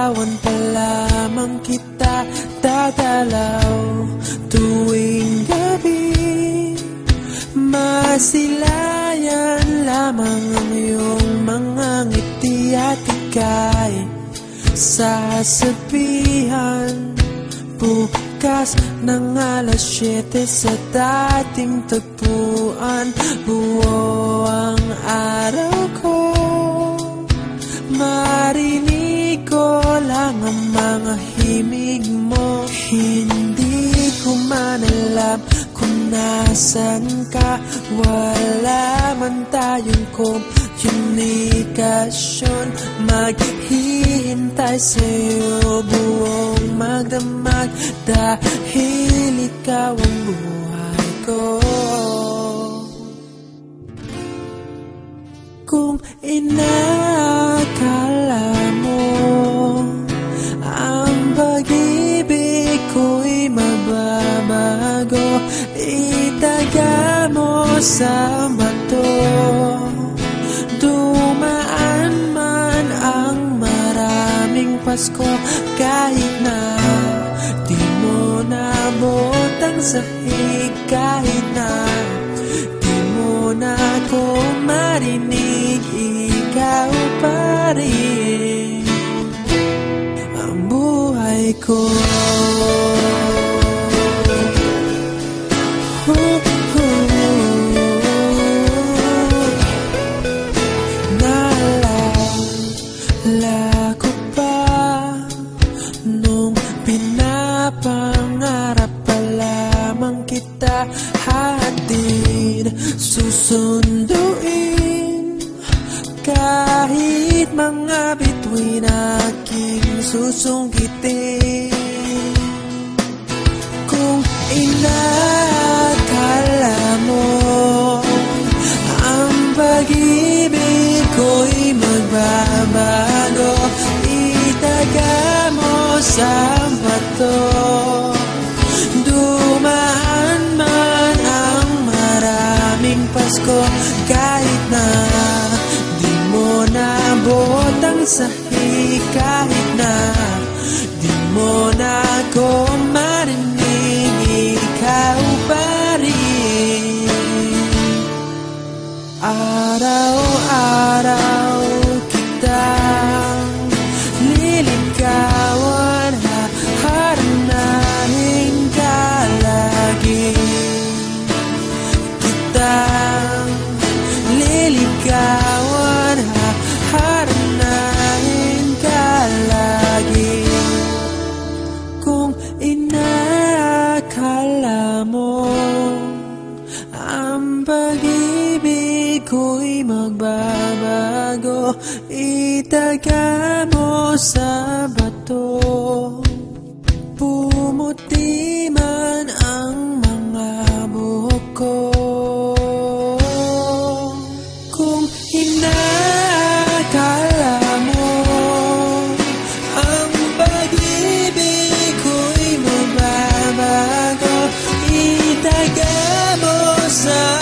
Liligawan pa lamang kita, dadalaw tuwing gabi. Masilayan lamang ang iyong mga ngiti at ika'y sasabihan bukas ng alas 7 sa dating tagpuan. Buo ang araw ko, marinig ko lang ang mga himig mo. Hindi ko man alam kung nasan ka, wala man tayong komunikasyon. Maghihintay sa'yo buong magdamag dahil ikaw ang buhay ko. Kung inakala mo ang pag-ibig ko'y mababago, itaga mo sa bato. Dumaan man ang maraming Pasko, kahit na di mo naabot ang sahig, kahit na di mo na ako marinig, ikaw pa rin ang buhay ko. Naalala ko pa nung pinapangarap pa lamang kita, hatid susunduin kahit mga bituin aking susungkitin. Kung inakala mo ang pag-ibig ko'y magbabago, itaga mo sa bato. Dumaan man ang maraming Pasko, kahit na di mo naabot ang sahig, kahit na di mo na ako marinig, ikaw pa rin. Araw-araw kitang liligawan, haharanahin ka lagi. Kitang liligawan, haharanahin ka lagi. Kung inakala mo ang pag-ibig ko'y magbabago, itaga mo sa bato. Pumuti man ang mga buhok ko. Kung inakala mo ang pag-ibig ko'y magbabago, itaga mo sa